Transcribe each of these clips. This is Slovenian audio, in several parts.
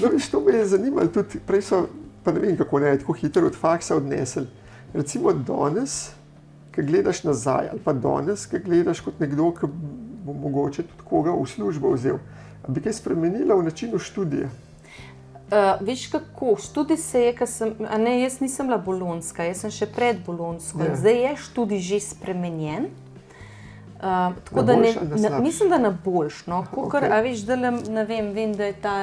No, veš, to me je zanimalo tudi, prej so, pa ne vem kako ne, tako hitro od faksa odnesli. Recimo danes, ki gledaš nazaj, ali pa danes, ki gledaš kot nekdo, ki bo mogoče tudi koga v službo vzel, a bi kaj spremenila v načinu študija? Veš kako, študij se je, jaz nisem bila bolonjska, jaz sem še pred bolonjsko, zdaj je študij že spremenjen. Tako da mislim, da na boljš, no, kakor, a veš, vem, da je ta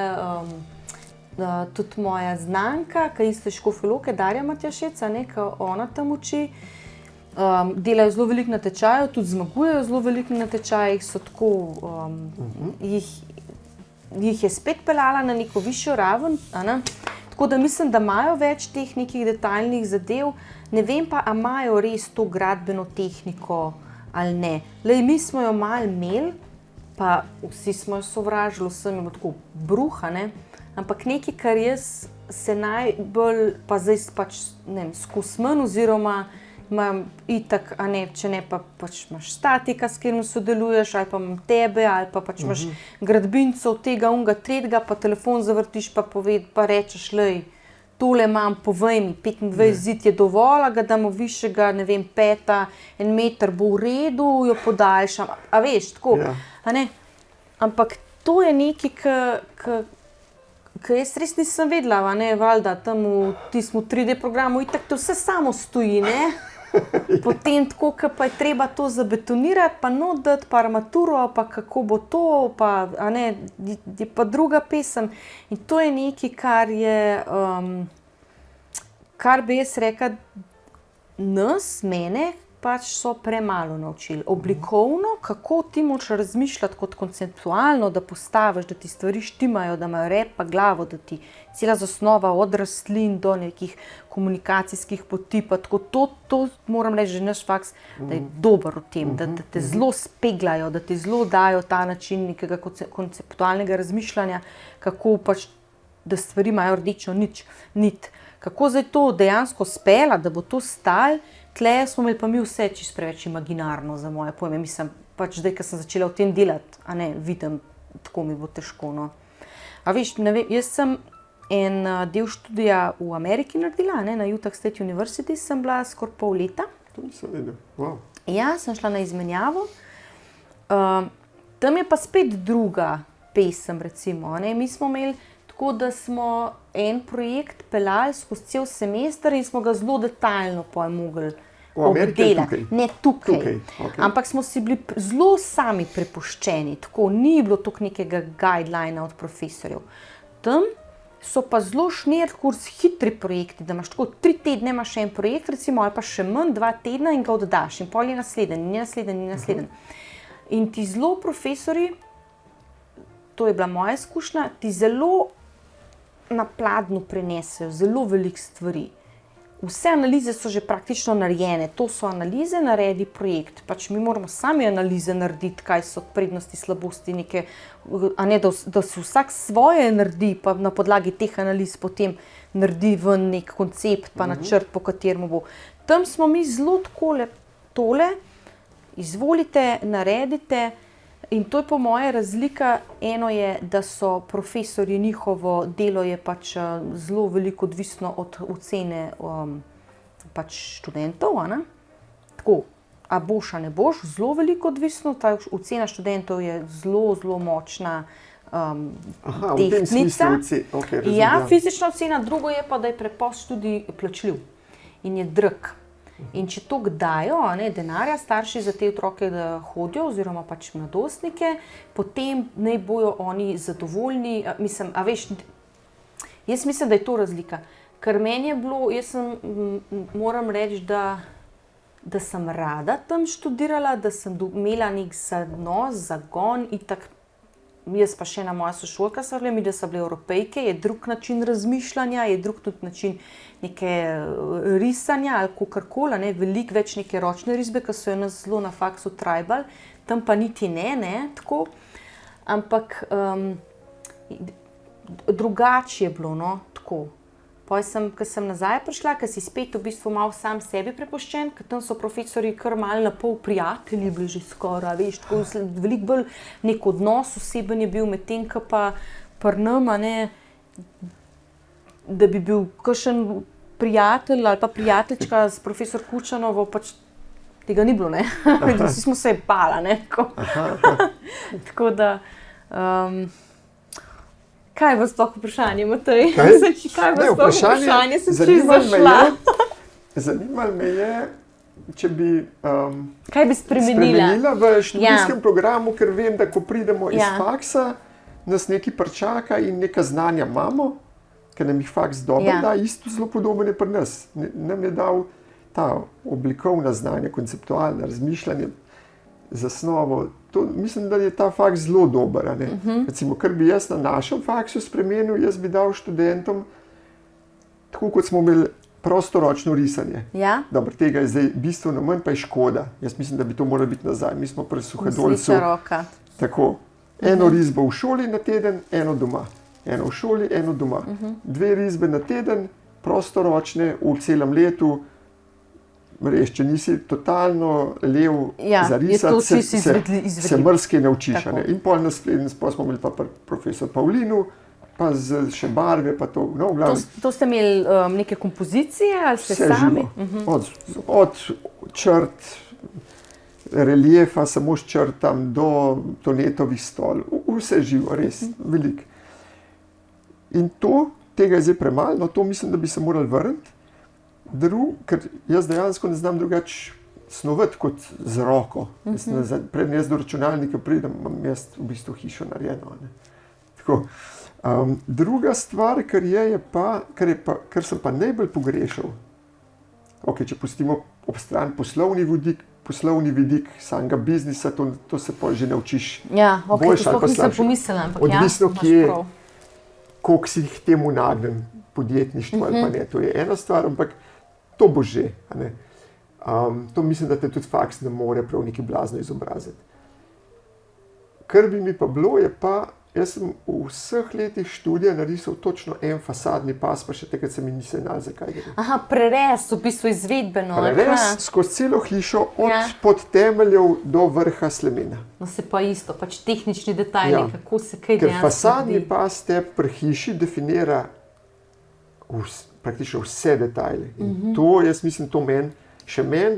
tudi moja znanka, ki isto je Škofje Loke, Darja Matjašec, ki ona tam uči, delajo zelo veliko na tečaju, tudi zmagujejo zelo veliko na tečajih, so tako, jih je spet peljala na neko višjo raven, tako da mislim, da imajo več teh nekih detaljnih zadev, ne vem pa, a imajo res to gradbeno tehniko ali ne. Lej, mi smo jo malo imeli, pa vsi smo jo sovražili, vsem je bilo tako bruha, ne? Ampak nekaj, kar jaz se najbolj, pa zdaj pač, ne vem, skozi manj, oziroma imam itak, a ne, če ne pa pač imaš statika, s katerim sodeluješ, ali pa imam tebe, ali pa pač imaš gradbincev tega, unga, tretjega, pa telefon zavrtiš, pa rečeš, lej, tole imam, povej mi, 25 zid je dovolj, ga damo višjega, ne vem, 1 meter bo v redu, jo podaljšam, a veš, tako, a ne? Ampak to je nekaj, ki jaz res nisem vedela, a ne, valjda, tam v tistem 3D programu, itak to vse samo stoji, ne? Potem tako, ko pa je treba to zabetonirati, pa not dati, pa armaturo, pa kako bo to, pa, a ne, je pa druga pesem. In to je nekaj, kar bi jaz rekla, mene pač so premalo naučili. Oblikovno, kako ti moraš razmišljati kot konceptualno, da postaviš, da ti stvari štimajo, da imajo rep pa glavo, da ti cela zasnova od rastlin do nekih komunikacijskih poti, pa tako to moram reči, že naš faks, da je dober v tem, da te zelo speglajo, da ti zelo dajo ta način nekega konceptualnega razmišljanja, kako pač, da stvari imajo rdečo nit. Kako zdaj to dejansko spela, da bo to stalo, tle smo imeli pa mi vse čisto preveč imaginarno za moje pojme. Mislim, pač zdaj, ko sem začela v tem delati, a ne, vidim, tako mi bo težko, no. A veš, ne vem, jaz sem en del študija v Ameriki naredila, ne, na Utah State University sem bila skoraj pol leta. To nisem vedela, wow. Ja, sem šla na izmenjavo. Tam je pa spet druga pesem, recimo, ne. Mi smo imeli tako, da smo en projekt peljali skozi cel semester in smo ga zelo detaljno mogli obdelati. Ne tukaj. Okay. Ampak smo si bili zelo sami prepuščeni, tako ni bilo toliko nekega guidelina od profesorjev. Tam so pa zelo šnirkurs hitri projekti, da imaš tako 3 tedne imaš en projekt, recimo, ali pa še manj, 2 tedna in ga oddaš in pol je naslednji. In ti zelo profesori, to je bila moja izkušnja, ti zelo na pladnju prenesejo zelo veliko stvari. Vse analize so že praktično narejene, to so analize, naredi projekt. Pač mi moramo sami analize narediti, kaj so prednosti, slabosti, neke, a ne, da si vsak svoje naredi, pa na podlagi teh analiz potem naredi ven nek koncept, pa načrt, po katerem bo. Tam smo mi zelo takole, tole, izvolite, naredite. In to je po moje razlika, eno je, da so profesorji, njihovo delo je pač zelo veliko odvisno od ocene pač študentov, a ne? Tako, a boš, a ne boš, zelo veliko odvisno, ta ocena študentov je zelo močna tehtnica. Ja, fizična ocena, drugo je pa, da je preprosto študij plačljiv in je drag. In če to dajo, denarja starši za te otroke, da hodijo, oziroma pač mladostnike, potem naj bojo oni zadovoljni. Mislim, a veš, jaz mislim, da je to razlika. Ker meni je bilo, moram reči, da sem rada tam študirala, da sem imela nek zagon, itak. Jaz pa še ena moja sošolka so bile, mi da so bile Evropejke, je drug način razmišljanja, je drug tudi način neke risanja ali kakorkoli, ne, veliko več neke ročne risbe, ki so jo nas zelo na faksu trajbali, tam pa niti ne, tako. Ampak drugače je bilo, no, tako. Potem ko sem nazaj prišla, ko si spet v bistvu malo sam sebi prepuščen, ker tam so profesorji kar malo na pol prijatelji bili že skoraj, veš, tako veliko bolj nek odnos oseben je bil med tem, ko pa pri nam, da bi bil kakšen prijatelj ali pa prijateljčka s profesor Kučanovo, pač tega ni bilo, ne. Vsi smo se bala, ne. Tako da, kaj je bilo sploh vprašanje, Matej? Kaj je bilo sploh vprašanje? Sem še zašla. Zanimalo me je, če bi kaj bi spremenila v študijskem programu, ker vem, da ko pridemo iz faksa, nas nekaj pričaka in neka znanja imamo, ker nam jih faks dobro da, isto zelo podobno je pri nas. Nam je dal ta oblikovna znanja, konceptualna, razmišljanje, zasnovo. To, mislim, da je ta faks zelo dober. Recimo, kar bi jaz na našem faksu spremenil, jaz bi dal študentom, tako kot smo imeli prostoročno risanje. Dobro, tega je zdaj bistveno manj, pa je škoda. Jaz mislim, da bi to moralo biti nazaj. Mi smo pri Suhadolcu. Tako. Eno risbo v šoli na teden, eno doma. Eno v šoli, eno doma. 2 risbe na teden, prostoročne, v celem letu. Res, če nisi totalno lev za risati, se mrske naučiš. In pol naslednji smo imeli pa profesor Pavlinu, pa še barve, pa to. No, to ste imeli neke kompozicije ali ste sami? Od črt, reliefa, samo s črtam, do tonetovih stol. Vse živo, res, veliko. In tega je zdaj premalo, no to mislim, da bi se morali vrniti. Ker jaz dejansko ne znam drugače snovati kot z roko. Predtem jaz do računalnika pridem, imam jaz v bistvu hišo narejeno. Tako. Druga stvar, kar sem pa najbolj pogrešal, če pustimo ob stran poslovni vidik samega biznisa, to se pa že naučiš boljše ali pa slabše. Odvisno, koliko si k temu nagnen, podjetništvo ali pa ne. To je ena stvar, ampak to bo že. To mislim, da te tudi faks ne more prav nekaj blazno izobraziti. Kar bi mi pa bilo, je pa, jaz sem v vseh letih študija narisal točno en fasadni pas, pa še takrat se mi ni senal, zakaj gre. Prerez, v bistvu izvedbeno. Prerez skozi celo hišo, od podtemeljev do vrha slemena. No se pa isto, pač tehnični detajli, kako se kaj dejansko ker fasadni pas te pri hiši definira praktično vse detajle. In to, jaz mislim, to meni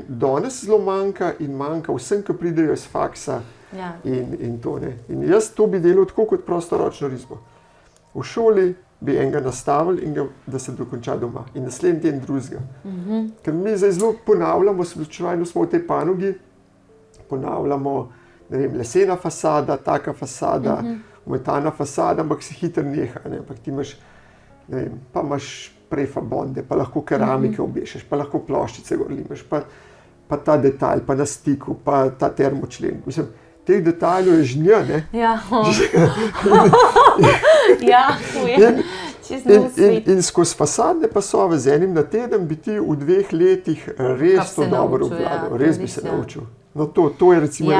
danes zelo manjka in manjka vsem, ki pridejo iz faksa. In to ne. In jaz to bi delal tako kot prostoročno risbo. V šoli bi enega nastavili in da se dokonča doma. In naslednji teden drugega. Ker mi zdaj zelo ponavljamo, slučajno smo v tej panogi, ponavljamo, ne vem, lesena fasada, taka fasada, metana fasada, ampak se hitro neha. Ampak ti imaš, ne vem, pa imaš prefabonde, pa lahko keramike obešeš, pa lahko ploščice gor limaš, pa ta detalj, pa na stiku, pa ta termočlen. Mislim, teh detajlov je žnja, ne? In skozi fasadne pasove z enim na teden bi ti v 2 letih res to dobro obvladal. Res bi se naučil. No to je recimo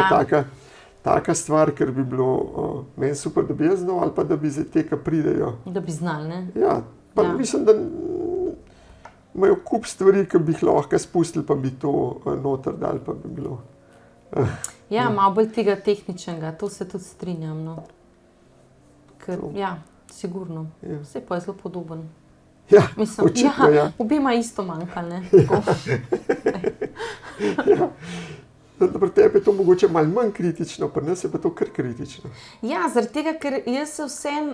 taka stvar, ker bi bilo meni super, da bi jaz znal, ali pa da bi zdaj te, ki pridejo. Da bi znali, ne? Ja, pa mislim, da imajo kup stvari, ki bi jih lahko spustili, pa bi to noter dali, pa bi bilo. Malo bolj tega tehničnega, to se tudi strinjam, no. Ker, sigurno. Vse pa je zelo podoben. Mislim, očitno, obema isto manjkali, ne? Pri tebi je to mogoče malo manj kritično, pri nas je pa to kar kritično. Zaradi tega, ker jaz se vsem,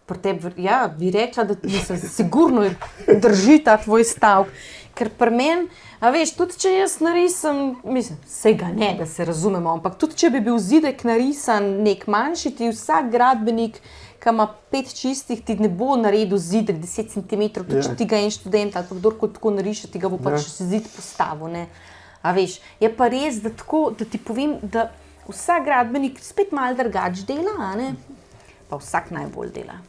pri tebi, bi rekla, da sigurno drži ta tvoj stavek. Ker pri meni, veš, tudi če jaz narisam, mislim, saj ga ne, da se razumemo, ampak tudi če bi bil zidek narisan nek manjši, ti vsak gradbenik, ki ima 5 čistih, ti ne bo naredil zidek 10 cm, tudi če ti ga en študent ali pa kdorkoli tako nariše, ti ga bo pač zid postavil, ne. A veš, je pa res, da ti povem, da vsak gradbenik spet malo drugače dela, pa vsak najbolj dela.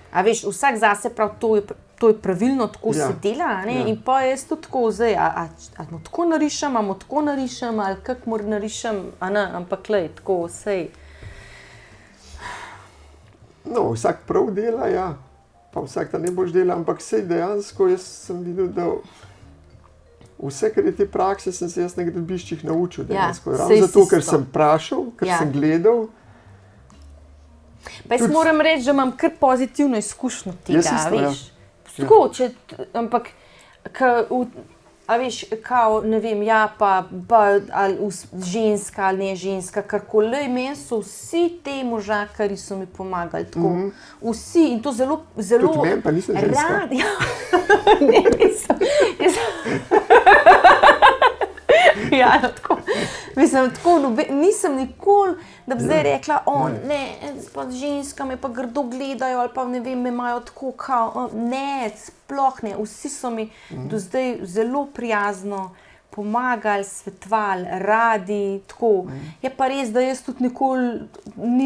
A veš, vsak zase prav to je pravilno, tako se dela, in pa jaz tudi tako zdaj, ali tako narišem, ali kako moram narišem, ampak lej, tako vsej. No, vsak prav dela, pa vsak ta ne boš dela, ampak sej dejansko jaz sem videl, da vse, kar je te prakse, sem se jaz na gradbiščih naučil dejansko. Ravno zato, ker sem vprašal, ker sem gledal. Pa jaz moram reči, da imam kar pozitivno izkušnjo tega, Jaz isto, ja. veš. Tako, ampak, a veš, kao, ne vem, ja, pa ali ženska ali ne ženska, karkoli, meni so vsi te možakarji so mi pomagali, tako, vsi, in to zelo Tudi meni, pa nisem ženska. radi, ja. Ne, nisem, ja, no, tako. Mislim, tako, nisem nikoli, da bi zdaj rekla, ne, pa ženska me pa grdo gledajo, ali pa ne vem, me imajo tako, kao, ne, sploh ne, vsi so mi do zdaj zelo prijazno pomagali, svetovali, radi, tako. Je pa res, da jaz tudi nikoli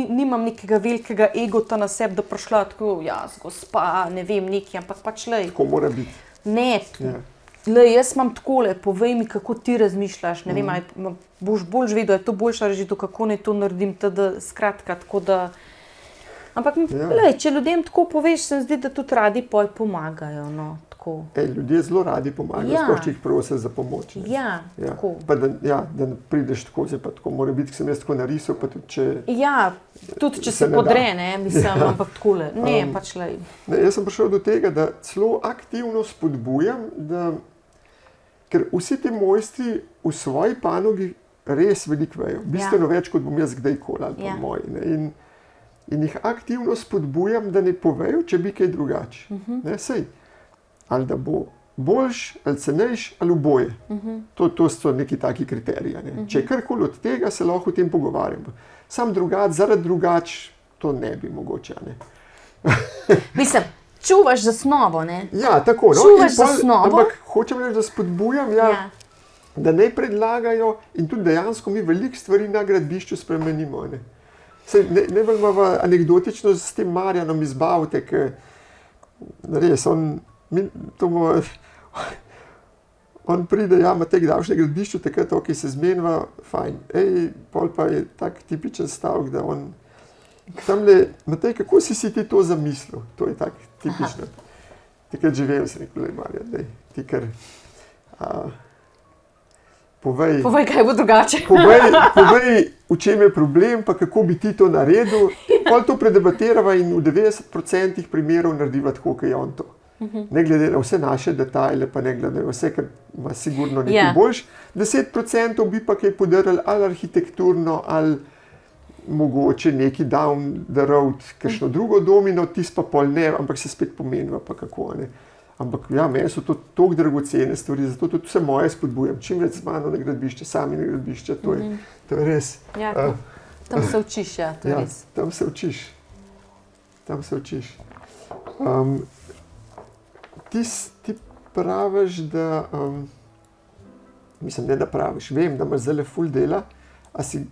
nimam nekega velikega egota na sebi, da prišla tako, jaz, gospa, ne vem, nekaj, ampak pač lej. Tako mora biti. Ne, jaz imam takole, povej mi, kako ti razmišljaš, ne vem, ali boš bolj vedel, je to boljša rešitev, kako naj to naredim, skratka, tako da. Ampak, če ljudem tako poveš, se mi zdi, da tudi radi pomagajo, no, tako. Ljudje zelo radi pomagajo, sploh če jih prosijo za pomoč. Ne. Ja, tako. Pa da ne prideš tako, zdaj pa tako mora biti, ko sem jaz tako narisal, pa tudi če... Ja, tudi če se podre, ne, mislim, ampak takole, ne, pač lej. Jaz sem prišel do tega, da celo aktivno spodbujam, ker vsi ti mojstri v svoji panogi res veliko vejo, bistveno več, kot bom jaz kdajkoli ali pa moji. Ne. In jih aktivno spodbujam, da ne povejo, če bi kaj drugače. Sej, ali da bo boljš, ali cenejš, ali oboje. To so neki taki kriteriji. Ne. Če je karkoli od tega, se lahko o tem pogovarjamo. Sam drugače, zaradi drugače, to ne bi mogoče. Ne. Mislim, čuvaš zasnovo, ne? Ja, tako. No. Čuvaš zasnovo. Ampak hočem reči, da spodbujam, da ne predlagajo in tudi dejansko mi veliko stvari na gradbišču spremenimo. Ne. Ne bolj imamo anekdotično s tem Marjanom iz Bavte, ki res, on pride, Matej, kdavš na gradbišču, takrat, ki se zmeniva, fajn. Pol pa je tak tipičen stavek, da on tamle, Matej, kako si ti to zamislil? To je tak tipično. Takrat živel sem nekaj, Marjan, ti kar... Povej, kaj bo drugače. Povej, v čem je problem, pa kako bi ti to naredil. Pol to predebatirava in v 90% primerov narediva tako, kot je on to. Ne glede na vse naše detajle, pa ne glede na vse, kar ima sigurno nekaj boljš. 10% bi pa kaj podarili ali arhitekturno, ali mogoče neki down the road, kakšno drugo domino, tisto pa pol ne, ampak se spet pomeniva, pa kako ne. Ampak meni so to toliko dragocene stvari, zato tudi vse moje spodbujam. Čim več z mano na gradbišče, sami na gradbišče, to je res. Ja, tam se učiš, to je res. Tam se učiš. Ti praviš, da, mislim, ne da praviš, vem, da imaš zdaj ful dela, a si,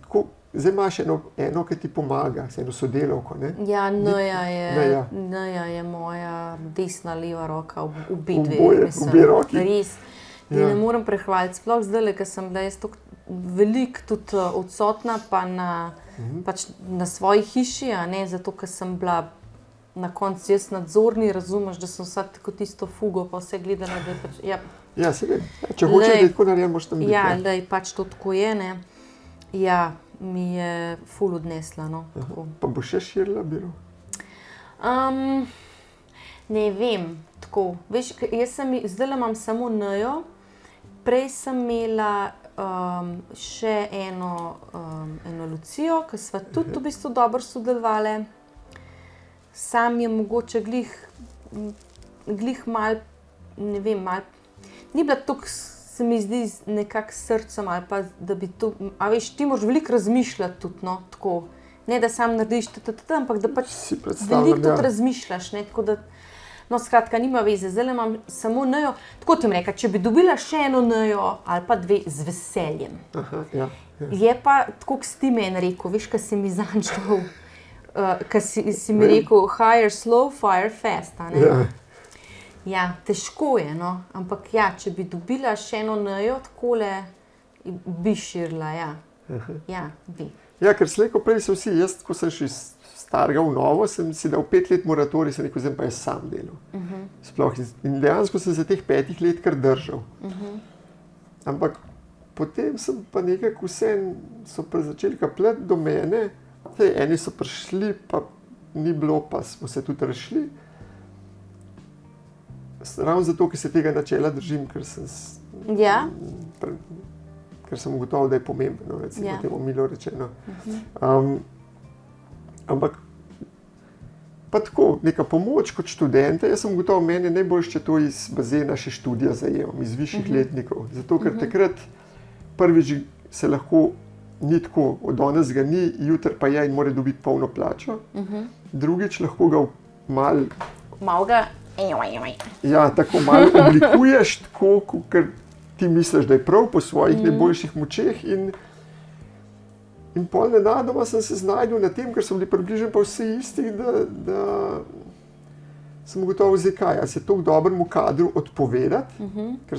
zdaj imaš eno, ki ti pomaga, eno sodelavko, ne? Ja, Neja je moja desna, leva roka, obe roki. Res. Ne morem prehvaliti, sploh zdaj, ker sem bila jaz veliko tudi odsotna, pa pač na svoji hiši, zato, ker sem bila na koncu jaz nadzorni, razumeš, da sem vsak tako tisto fugo, pa vse gledala, da je pač, Ja, se vem. Če hočeš, da je tako narejen, moš tam biti. Ja, pač to tako je, ne. Ja, mi je ful odnesla, no. Pa bo še širila biro? Ne vem, tako. Veš, zdajle imam samo Nejo, prej sem imela še eno Lucijo, ki sva tudi v bistvu dobro sodelovali. Sam je mogoče glih mal, ne vem, ni bila toliko, se mi zdi, nekako srcem ali pa, da bi to, a veš, ti moraš veliko razmišljati tudi, no, tako. Ne, da sam narediš ampak da pač veliko tudi razmišljaš, ne, tako da, no, skratka, nima veze, zdaj imam samo Nejo, tako ti mi reka, če bi dobila še eno Nejo ali pa dve, z veseljem. Je pa, tako kot si ti meni rekel, veš, kaj si mi zanč dal, kaj si mi rekel, hire slow, fire fast, a ne? Ja, težko je, no, ampak ja, če bi dobila še eno Nejo takole, bi širila, ja, bi. Ja, ker slejko prej so vsi, jaz, ko sem šel iz starega v novo, sem si dal 5 let moratorij, sem rekel, zdaj pa jaz sam delal. Sploh, in dejansko sem za teh 5 let kar držal. Ampak potem sem pa nekako vse, so pa začeli kapljati do mene, eni so prišli, pa ni bilo, pa smo se tudi razšli. Ravno zato, ker se tega načela držim, ker sem ugotovil, da je pomembno, recimo temu milo rečeno. Ampak pa tako, neka pomoč kot študente, jaz sem ugotovil, meni je najboljše, če to iz bazena še študija zajemam, iz višjih letnikov. Zato, ker takrat prvič se lahko ni tako, od danes ga ni, jutri pa je in mora dobiti polno plačo. Drugič lahko ga Malo ga... Ja, tako malo oblikuješ, tako, ker ti misliš, da je prav po svojih najboljših močeh in pol nenadoma sem se znajdel na tem, ker so bili približno pa vsi isti, da sem ugotovil, zakaj. Ali se toliko dobremu kadru odpovedati, ker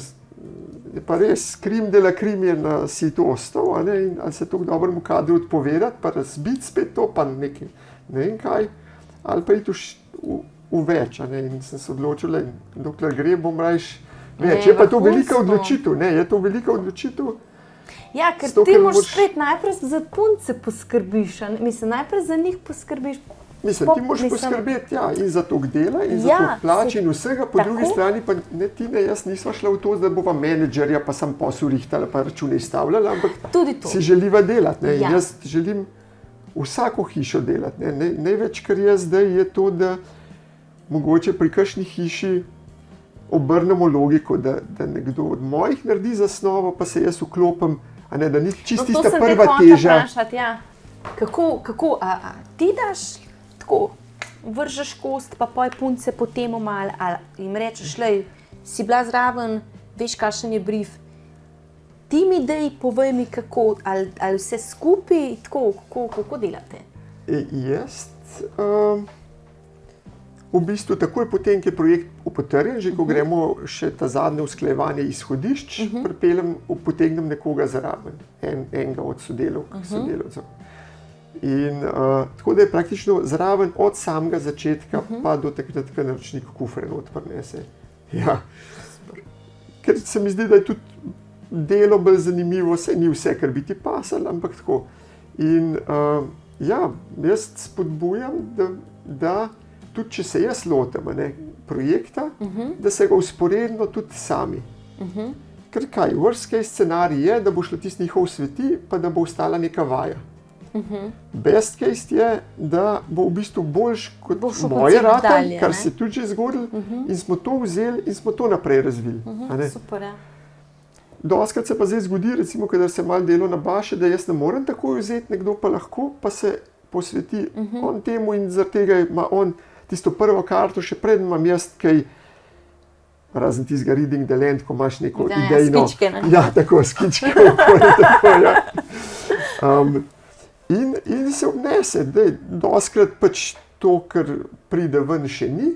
je pa res, krim dela krim je na situ ostal, in ali se toliko dobremu kadru odpovedati, pa razbiti spet to, pa nekaj, ne vem kaj, ali pa iti v več, in sem se odločil, dokler gre, bom rajš več. Je pa to velika odločitev, je to velika odločitev. Ja, ker ti moraš spet najprej za punce poskrbiš, mislim, najprej za njih poskrbiš. Mislim, ti moraš poskrbeti, in za toliko dela, in za toliko plač in vsega, po drugi strani pa ne ti, ne jaz nisva šla v to, da bova menedžerja, pa sem posel rihtala, pa račune izstavljala, ampak si želiva delati, in jaz želim vsako hišo delati, Največ, kar je zdaj, je to, da mogoče pri kakšni hiši obrnemo logiko, da nekdo od mojih naredi zasnovo, pa se jaz vklopim, da ni čisto tista prva teža. Kako, ti daš tako, vržeš kost, pa poj punce po temu malo, ali jim rečeš, si bila zraven, veš, kakšen je brief. Ti mi daj, povej mi kako, ali vse skupaj, tako, kako delate? Jaz... V bistvu takoj potem, ko je projekt potrjen, že ko gremo še ta zadnje usklajevanje izhodišč, potegnem nekoga zraven, enega od sodelavcev. In tako da je praktično zraven od samega začetka pa do takrat, ko naročnik kufre not prinese. Ja. Ker se mi zdi, da je tudi delo bolj zanimivo, saj ni vse, kar bi ti pasalo, ampak tako. In jaz spodbujam, da tudi če se jaz lotim projekta, da se ga usporedno tudi sami. Ker kaj, worst case scenarij je, da bo šlo tisti njihov sveti, pa da bo ostala neka vaja. Best case je, da bo v bistvu boljš kot moje rata, kar se tudi že zgodilo, in smo to vzeli in smo to naprej razvili. Super, ja. Dostikrat se pa zdaj zgodi, recimo, kadar se malo delo nabaše, da jaz ne morem takoj vzeti, nekdo pa lahko, pa se posveti on temu in zaradi tega ima on tisto prvo karto, še predem imam jaz kaj, razen tistega reading the land, ko imaš neko idejno... Skičke, ne? Ja, tako, skičke okoli, tako, ja. In se obnese, dostikrat pač to, kar pride ven, še ni.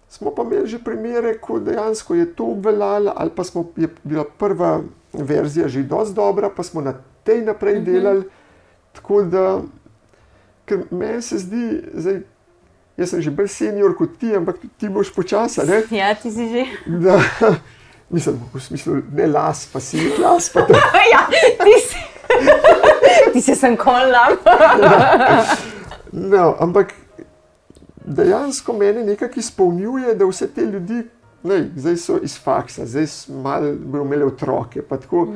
Smo pa imeli že primere, ko dejansko je to obveljalo, ali pa je bila prva verzija že dosti dobra, pa smo na tej naprej delali, tako da, ker meni se zdi, zdaj, jaz sem že bolj senior kot ti, ampak ti boš počasa, ne? Ja, ti si že. Da, mislim, v smislu, ne las, pa si las, pa to. Ja, ti si sem kolam. No, ampak dejansko mene nekako izpolnjuje, da vse te ljudi, zdaj so iz faksa, zdaj malo bojo imeli otroke, pa tako,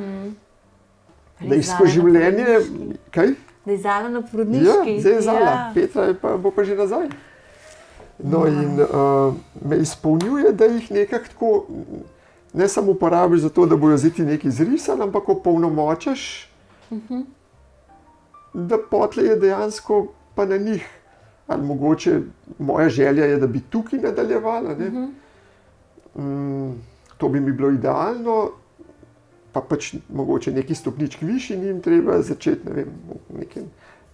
da jih skozi življenje, kaj? Da je Zala na porodniški. Ja, zdaj je Zala, Petra bo pa že nazaj. No in me izpolnjuje, da jih nekako tako, ne samo uporabiš za to, da bojo zdaj ti nekaj zrisali, ampak opolnomočiš, da potlej je dejansko pa na njih. Ali mogoče moja želja je, da bi tukaj nadaljevala, to bi mi bilo idealno, pa pač mogoče neki stopnički višji, ni jim treba začeti, ne vem, neke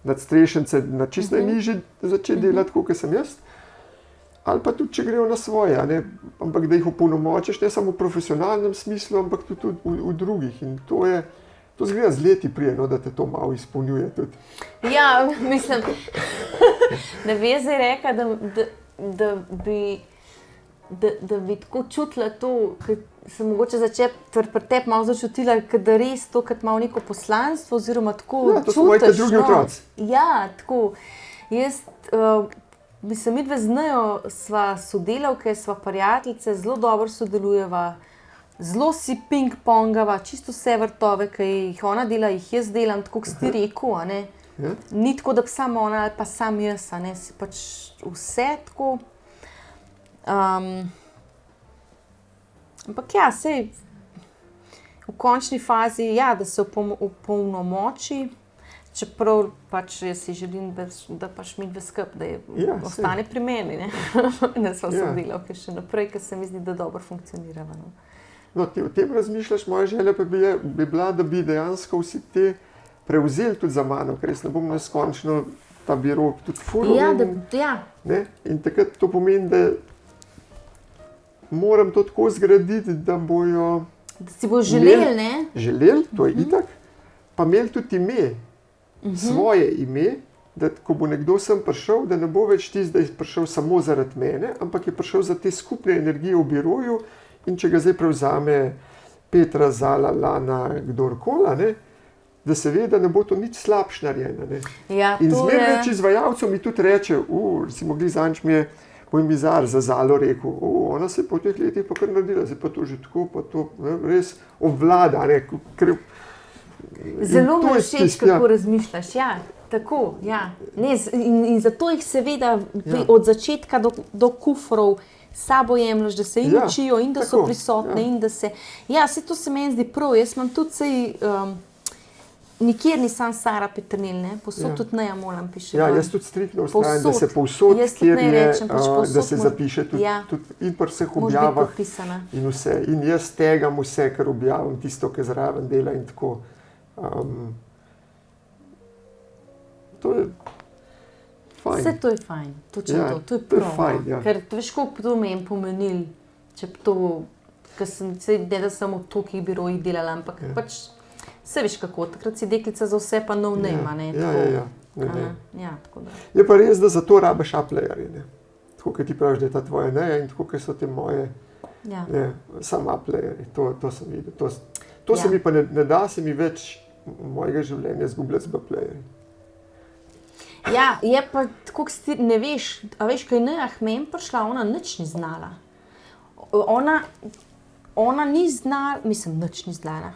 nadstrešence na čist najnižji začeti delati, kot sem jaz. Ali pa tudi, če grejo na svoje, ampak da jih opolnomočiš, ne samo v profesionalnem smislu, ampak tudi v drugih. In to zgleda z leti prije, da te to malo izpolnjuje tudi. Ja, mislim, ne bi zdaj rekla, da bi tako čutila to, ker sem mogoče pri tebi malo začutila, da res to, kad malo neko poslanstvo, oziroma tako čutiš. Ja, to so moji drugi otroci. Ja, tako. Jaz mislim, midve z nejo sva sodelavke, sva prijateljice, zelo dobro sodelujeva, zelo si ping-pongava, čisto vse vrtove, ki jih ona dela, jih jaz delam, tako kot si ti rekel, a ne. Ja. Ni tako, da bi samo ona ali pa sam jaz, a ne, si pač vse tako. Ampak ja, sej v končni fazi, ja, da se opolnomoči, čeprav pač jaz si želim, da pač midve skupaj, da ostane pri meni, ne, da sva sodelavke še naprej, ker se mi zdi, da dobro funkcionirava. No, ti o tem razmišljaš, moja želja pa bi bila, da bi dejansko vsi te prevzeli tudi za mano, ker jaz ne bom neskončno ta biro tudi furil. Ja. In takrat to pomeni, da moram to tako zgraditi, da bojo da si bo želeli, ne? Želeli, to je itak, pa imeli tudi ime, svoje ime, da ko bo nekdo sem prišel, da ne bo več tisti, da je prišel samo zaradi mene, ampak je prišel za te skupne energije v biroju in če ga zdaj prevzame Petra, Zala, Lana, kdorkola, ne, da se ve, da ne bo to nič slabš narejeno. Ja, in zmeraj več izvajalcev mi tudi reče, recimo Glizanč mi je moj mizar za Zalo rekel, ona se je po teh letih pa kar naredila, zdaj pa to že tako, pa to res obvlada. Zelo mi všeč, kako razmišljaš, ja, tako, ja. Ne, in zato jih seveda od začetka do kufrov sabo jemljaš, da se in učijo in da so prisotne in da se, ja, se to se meni zdi prav, jaz imam tudi nikjer nisem Sara Peternelj, ne, posod tudi Neja Molan piše. Ja, jaz tudi striktno ustrajam, da se povsod, kjer je, da se zapiše tudi in pri vseh objavah in vse. In jaz tegam vse, kar objavim, tisto, kar zraven dela in tako. To je fajn. Vse to je fajn, točno to je prav. Ker veš, koliko to meni pomenil, če to, ker sem ne da samo v tolikih birojih delala, ampak pač vse veš kako, takrat si deklica za vse pa no nema, ne. Ja, tako da. Je pa res, da za to rabiš A-playerje, ne. Tako, kot ti praviš, da je ta tvoja Neja in tako, kot so te moje, ne, sam A-playerji, to sem videl. To se mi pa ne da se mi več mojega življenja zgubljati z B-playerji. Ja, je pa tako, ne veš, a veš, kaj Neja k meni prišla, ona nič ni znala. Ona ni znala, mislim, nič ni znala.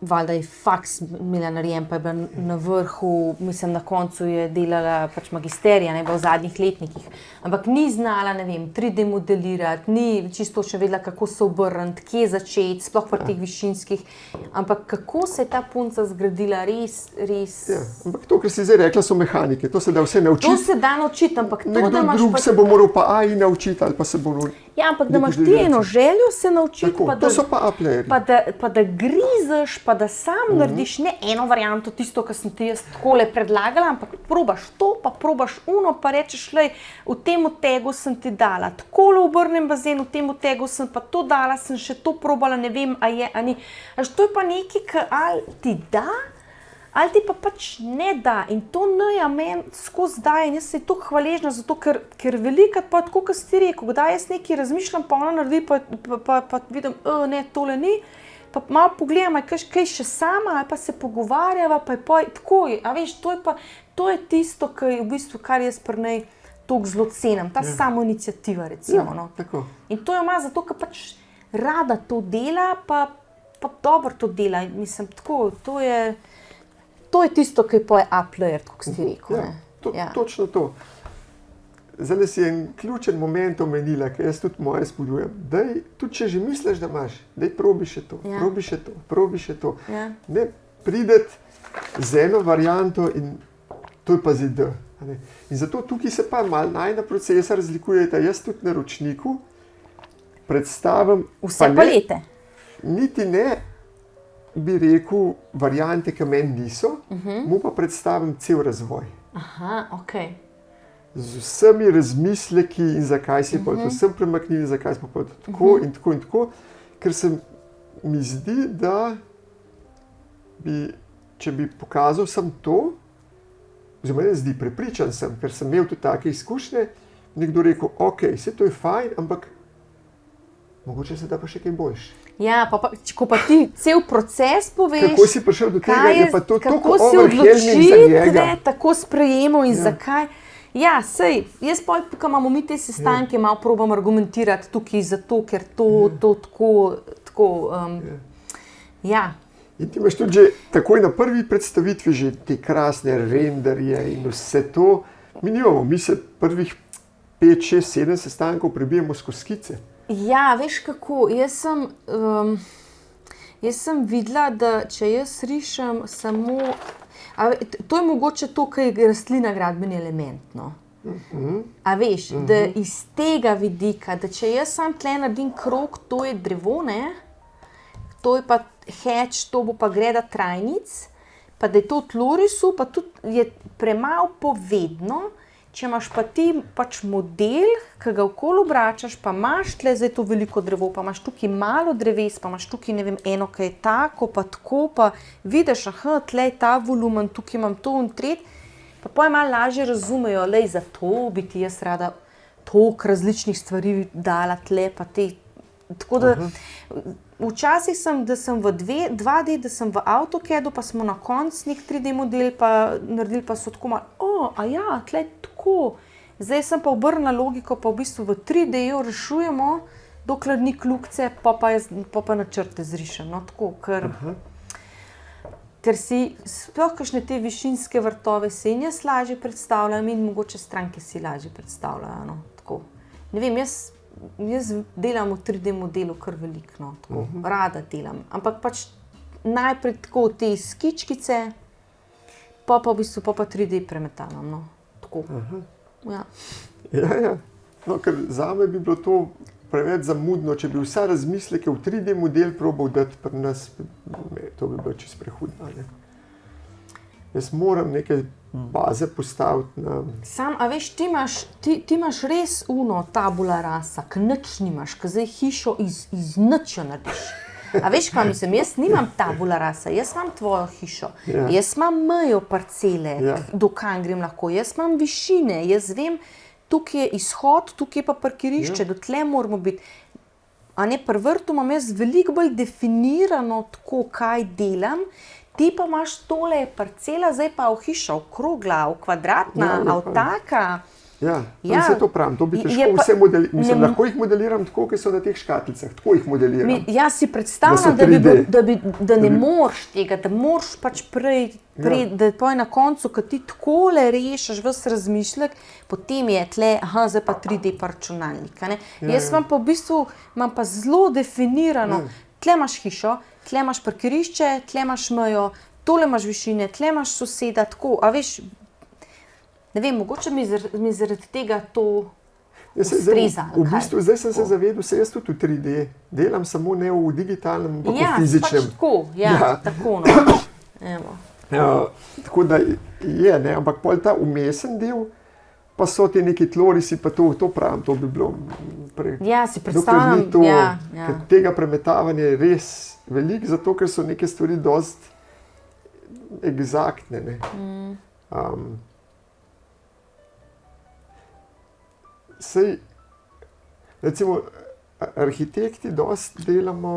Valjda je faks imela narejen, pa je bila na vrhu, mislim, na koncu je delala pač magisterija, ne, v zadnjih letnikih. Ampak ni znala, ne vem, 3D modelirati, ni čisto še vedela, kako se obrniti, kje začeti, sploh pri teh višinskih. Ampak kako se je ta punca zgradila, res. Ja, ampak to, kar si zdaj rekla, so mehanike, to se da vse naučiti. To se da naučiti, ampak to, da imaš nekdo drug se bo moral pa AI naučiti, ali pa se bo... Ja, ampak da imaš ti eno željo se naučiti, tako, to so pa A-playerji. Pa da grizeš, pa da sam narediš ne eno varianto, tisto, kar sem ti jaz takole predlagala, ampak probaš to, pa probaš uno, pa rečeš, lej, v tem tegu sem ti dala, takole obrnem bazen, v tem tegu sem pa to dala, sem še to probala, ne vem, a je, a ni. To je pa nekaj, kar ali ti da, ali ti pa pač ne da. In to Neja meni skozi daje in jaz sem toliko hvaležna za to, ker velikokrat pa tako, kot si ti rekel, kdaj jaz nekaj razmišljam, pa ona naredi, pa vidim, ne, tole ni, pa malo pogledam, kaj še sama, ali pa se pogovarjava, pa je tako, a veš, to je tisto, kar jaz pri njej toliko zelo cenim, ta samoiniciativa, recimo. No. In to jo ima zato, ker pač rada to dela, pa dobro to dela. Mislim, tako, to je tisto, ki je poje A-player, kot si ti rekel. Točno to. Zdaj si en ključen moment omenila, ker jaz tudi moje spodbujam. Daj, tudi če že misliš, da imaš, daj probi še to, probi še to. Ne prideti z eno varianto in to je pa Z. In zato tukaj se pa malo najna procesa razlikujeta. Jaz tudi na ročniku predstavim... Vse palete. Niti ne bi rekel variante, ki meni niso, mu pa predstavim cel razvoj. Aha, okej. Z vsemi razmisleki in zakaj si pa to vsem premaknili, zakaj smo pa to tako in tako in tako, ker se mi zdi, da če bi pokazal sem to, oziroma ne zdi, prepričan sem, ker sem imel tudi take izkušnje, nekdo rekel, ok, vse to je fajn, ampak mogoče se da pa še kaj boljše. Ja, ko pa ti cel proces poveš, kako si prišel do tega, je pa to tako si overwhelming za njega. Tako sprejemal in zakaj. Ja, sej, jaz ko imamo mi te sestanke, malo probam argumentirati tukaj zato, ker to tako, ja. In ti imaš tudi že takoj na prvi predstavitvi že te krasne renderje in vse to. Mi se prvih 5, 6, 7 sestankov prebijemo skozi skice. Ja, veš kako, jaz sem videla, da če jaz rišem samo, to je mogoče to, kar je rastlina gradbeni element, no. A veš, da iz tega vidika, da če jaz sam tle naredim krog, to je drevo, ne, to je pa heč, to bo pa greda trajnic, pa da je to v tlorisu, pa tudi je premalo povedno, če imaš pa ti pač model, ki ga okoli obračaš, pa imaš tle zdaj to veliko drevo, pa imaš tukaj malo dreves, pa imaš tukaj, ne vem, eno, ki je tako, pa tako, pa vidiš, tle je ta volumen, tukaj imam to in tret, pa potem malo lažje razumejo, lej, zato bi ti jaz rada toliko različnih stvari dala tle, pa te, tako da, včasih sem, da sem v 2D, da sem v AutoCAD-u, pa smo na koncu nek 3D model pa naredili, pa so tako malo, tle je tako. Zdaj sem pa obrnila logiko, pa v bistvu v 3D-ju rešujemo, dokler ni kljukce, pa načrte zrišem, no, tako, ker si sploh kakšne te višinske vrtove se in jaz lažje predstavljam in mogoče stranke si lažje predstavljajo, no, tako. Ne vem, jaz delam v 3D modelu kar veliko, no, tako, rada delam, ampak pač najprej tako te skičkice, pa v bistvu pa 3D premetavam, no, tako, ja. Ja, no, ker zame bi bilo to preveč zamudno, če bi vsa razmisleke v 3D model probal dati pri nas, to bi bilo čisto prehudno, ne. Jaz moram neke baze postaviti na... A veš, ti imaš res tabula rasa, ki nič nimaš, ki zdaj hišo iz nič jo narediš. A veš, kaj mislim, jaz nimam tabula rasa, jaz imam tvojo hišo, jaz imam mejo parcele, do kam grem lahko, jaz imam višine, jaz vem, tukaj je izhod, tukaj je pa parkirišče, do tle moramo biti. A ne, pri vrtu imam jaz veliko bolj definirano tako, kaj delam, ti pa imaš tole parcela, zdaj pa v hiša okrogla, v kvadratna, taka. Ja, vse to pravim, to bi težko vse modelirati. Mislim, lahko jih modeliram tako, ki so na teh škatlicah, tako jih modeliram. Jaz si predstavljam, da ne moreš tega, da moraš pač prej, da je na koncu, ko ti takole rešiš ves razmišljek, potem je tle, zdaj pa 3D pa računalnik. Jaz imam pa v bistvu, imam pa zelo definirano, tle imaš hišo, tle imaš parkirišče, tle imaš mejo, tole imaš višine, tle imaš soseda, tako, a veš, ne vem, mogoče mi zaradi tega to ustreza. V bistvu, zdaj sem se zavedel, se jaz tudi v 3D delam, samo ne v digitalnem, ampak v fizičnem. Pač tako, no. Tako da je, ne, ampak pol ta umesen del, pa so ti neki tlorisi, pa to pravim, to bi bilo prej. Ja, si predstavljam, ker tega premetavanja je res veliko, zato ker so neke stvari dosti eksaktne, ne. Sej, recimo, arhitekti dosti delamo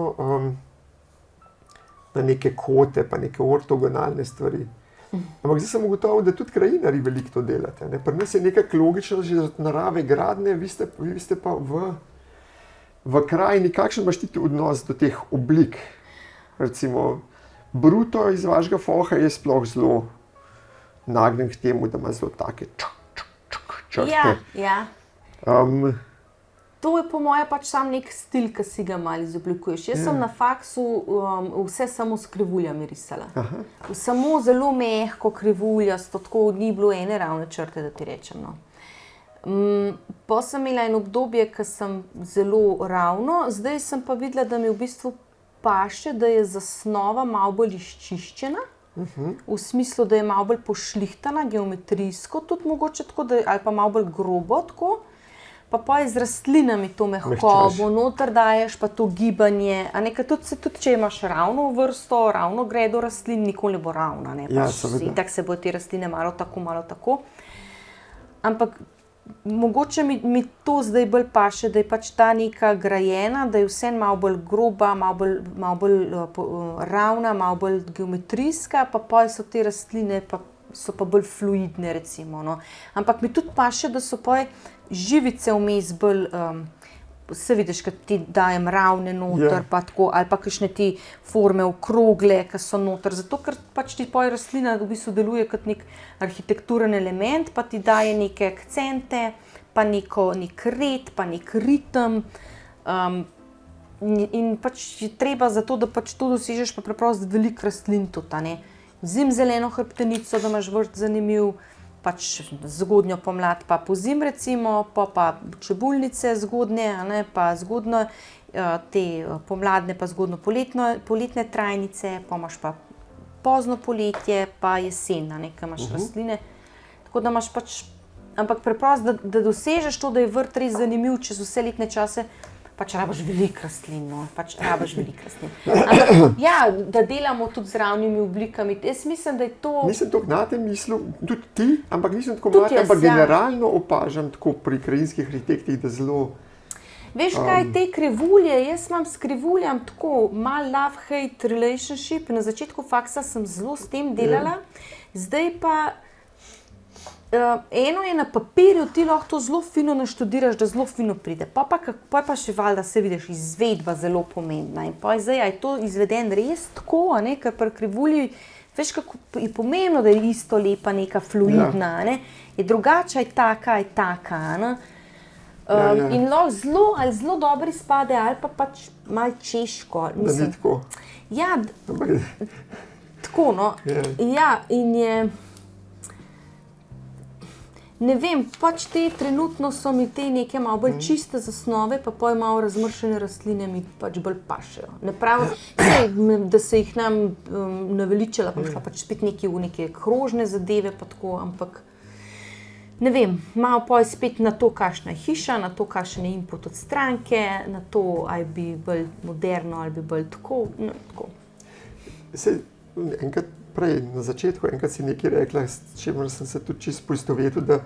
na neke kote, pa neke ortogonalne stvari. Ampak zdaj sem ugotovil, da tudi krajinarji veliko to delate, ne. Pri nas je nekako logično, že od narave gradnje, vi ste pa v krajini, kakšen imaš ti odnos do teh oblik? Recimo, bruto iz vašega foha je sploh zelo nagnjen k temu, da ima zelo take črte. Ja. To je po moje pač sam nek stil, ki si ga malo izoblikuješ. Jaz sem na faksu vse samo s krivuljami risala. Samo zelo mehko krivuljasto, tako ni bilo ene ravne črte, da ti rečem, no. Pa sem imela eno obdobje, ko sem zelo ravno, zdaj sem pa videla, da mi v bistvu paše, da je zasnova malo bolj izčiščena, v smislu, da je malo bolj pošlihtana, geometrijsko, tudi mogoče tako, ali pa malo bolj grobo tako. Pa z rastlinami to mehkobo, noter daješ pa to gibanje, a nekaj tudi, če imaš ravno vrsto, ravno gredo rastlin, nikoli ne bo ravna, ne, ja, seveda. Itak se bo te rastline malo tako. Ampak mogoče mi to zdaj bolj paše, da je pač ta neka grajena, da je vse malo bolj groba, malo bolj ravna, malo bolj geometrijska, pa so te rastline so pa bolj fluidne, recimo. No. Ampak mi tudi paše, da so živice vmes bolj, se vidiš, kad ti dajem ravne noter, pa tako, ali pa kakšne ti forme okrogle, ki so noter, zato ker pač ti rastlina v bistvu deluje kot nek arhitekturen element, pa ti daje neke akcente, pa nek red, pa nek ritem. In pač je treba za to, da pač to dosežeš, pa preprosto veliko rastlin tudi, ne. Zimzeleno hrbtenico, da imaš vrt zanimiv, pač zgodnjo pomlad pa pozim recimo, pa čebulnice zgodnje, ne, pa zgodno te pomladne pa zgodno poletne trajnice, pa imaš pa pozno poletje pa jesen, ne, ki imaš rastline. Tako da imaš pač, ampak preprosto, da dosežeš to, da je vrt res zanimiv čez vse letne čase, pač rabiš veliko rastlin, no, Ampak, ja, da delamo tudi z ravnimi oblikami. Jaz mislim, da je to... Nisem tako na tem mislil, tudi ti, ampak nisem tako mlad, ampak generalno opažam tako pri krajinskih arhitektih, da zelo... Veš kaj, te krivulje, jaz imam s krivuljam tako mal love-hate relationship. Na začetku faksa sem zelo s tem delala, zdaj pa... eno je na papirju, ti lahko to zelo fino naštudiraš, da zelo fino pride. Pa pa še valjda se vidiš, izvedba zelo pomembna. In pa zdaj, je to izveden res tako, ne, ker pri krivulji, veš, kako je pomembno, da je isto lepa, neka fluidna, ne, je drugače, je taka, ne. In lahko zelo dobro izpade, ali pa pač malo češko. Da ni tako. Ja, tako, no. Ja, in je... Ne vem, pač trenutno so mi te neke malo bolj čiste zasnove, pa pol malo razmršene rastline mi pač bolj pašejo. Ne pravim, da se jih nam naveličala, pa šla pač spet neke krožne zadeve, pa tako, ampak ne vem, malo pol spet na to, kakšna je hiša, na to, kakšen je input od stranke, na to, ali bi bolj moderno, ali bi bolj tako, no, tako. Sej, enkrat prej, na začetku, enkrat si nekaj rekla, s čimer sem se tudi čisto poistovetil, da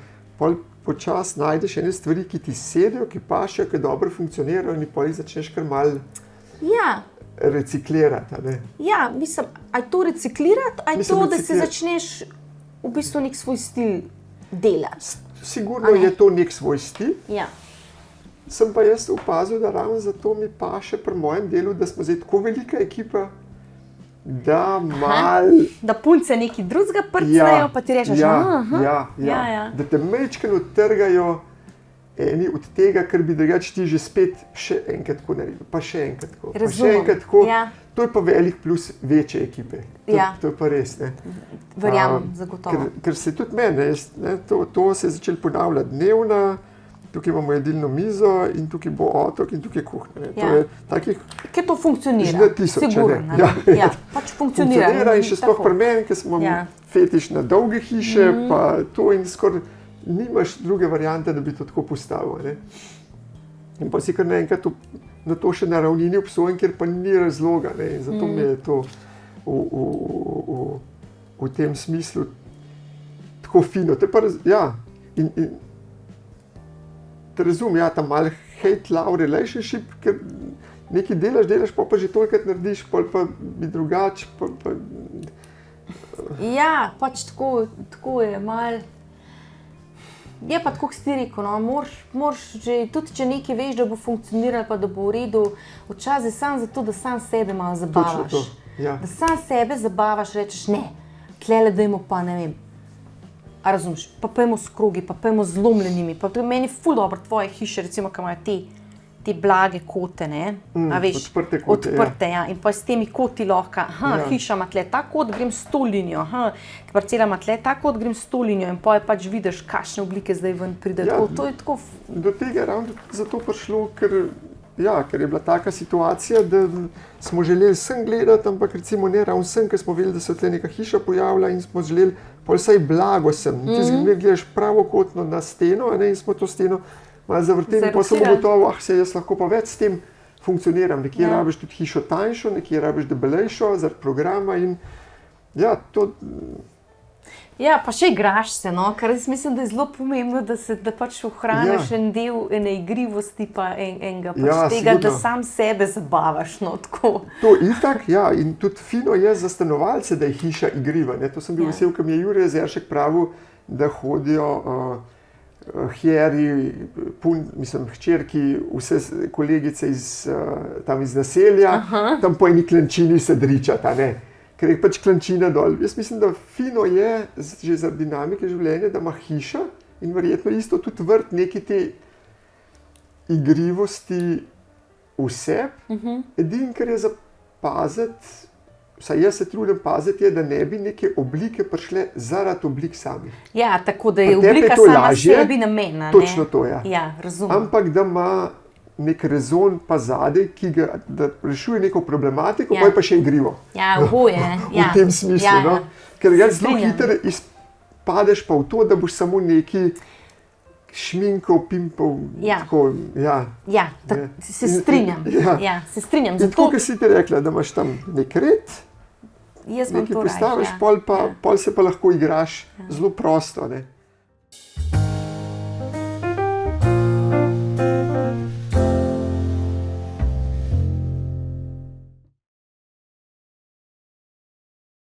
počas najdeš ene stvari, ki ti sedijo, ki pašejo, ki dobro funkcionirajo in pol jih začneš kar malo reciklirati, ne? Ja, mislim, aj to reciklirati, aj to, da se začneš v bistvu nek svoj stil delati. Sigurno je to nek svoj stil. Ja. Sem pa jaz opazil, da ravno zato mi paše pri mojem delu, da smo zdaj tako velika ekipa, da da punce nekaj drugega prcnejo, pa ti rečeš, da te majčkeno trgajo eni od tega, kar bi drugače ti že spet še enkrat tako naredil, pa še enkrat tako, pa še enkrat tako. To je pa velik plus večje ekipe. To je pa res, ne. Verjamem, zagotovo. Ker se tudi mene, to se je začelo ponavljati dnevna, tukaj imamo jedilno mizo in tukaj bo otok in tukaj kuhna. To je takih... Kaj to funkcionira? Že na tisoče, sigurno, ne. Ja, pač funkcionira. In še sploh pri meni, ker smo fetiš na dolge hiše, pa to in skoraj nimaš druge variante, da bi to tako postavil, ne. In pa si kar naenkrat na to še na ravnini obsojen, kjer pa ni razloga, ne. In zato mi je to v tem smislu tako fino. Te pa, in te razumem, ta mal hate-love relationship, ker nekaj delaš, pa že tolikrat narediš, pa bi drugače, pa... Ja, pač tako je mal... Je pa tako, kot si ti rekel, no, moraš že, tudi če nekaj veš, da bo funkcioniralo, pa da bo v redu, včasih samo zato, da sam sebe malo zabavaš. Točno to, ja. Da sam sebe zabavaš, rečeš, ne, tlele dajmo pa, ne vem, a razumeš, pa pojmo s krogi, pa pojmo z lomljenimi, pa meni je ful dobro tvoje hiše, recimo, ki imajo te blage kote, ne, a veš, odprte, ja, in pa s temi koti lahko, hiša ima tle ta kot, grem s to linijo, parcela ima tle ta kot, grem s to linijo in pa pač vidiš, kakšne oblike zdaj ven pride, to je tako... Do tega je ravno zato prišlo, ker je bila taka situacija, da smo želeli sem gledati, ampak recimo ne ravno sem, ker smo vedeli, da se tle neka hiša pojavlja in smo želeli pol vsaj blago sem. Ti gledaš pravokotno na steno, in smo to steno malo zavrteli, pa sem ugotovil, se jaz lahko pa več s tem funkcioniram. Nekje rabiš tudi hišo tanjšo, nekje rabiš debelejšo, zaradi programa in to Ja, pa še igraš se, no? Kar jaz mislim, da je zelo pomembno, da pač ohraniš en del ene igrivosti pa enega pač tega, da sam sebe zabavaš. No, tako. To itak, ja, in tudi fino je za stanovalce, da je hiša igriva. Ne? To sem bil vesel, ko mi je Jure Zeršek pravil, da hodijo hčerki, vse kolegice tam iz naselja, tam po eni klančini se dričata, ne. Ker je pač klančina dol. Jaz mislim, da fino je, že za dinamike življenja, da ima hiša in verjetno isto tudi vrt neki te igrivosti vse. Edino, kar je za paziti, vsaj jaz se trudim paziti, je, da ne bi neke oblike prišle zaradi oblik samih. Ja, tako da je oblika sama sebi namena. Točno to, ja. Ja, razumem. Ampak da ima nek rezon pa zadej, da rešuje neko problematiko, pa še igrivo. Ja, oboje. V tem smislu. No? Ker zelo hitro padeš pa v to, da boš samo neki šminkov, pimpov. Se strinjam. Se strinjam. Zato, ker si ti rekla, da imaš tam nek red, nekaj postaviš, pol se pa lahko igraš zelo prosto. Ne?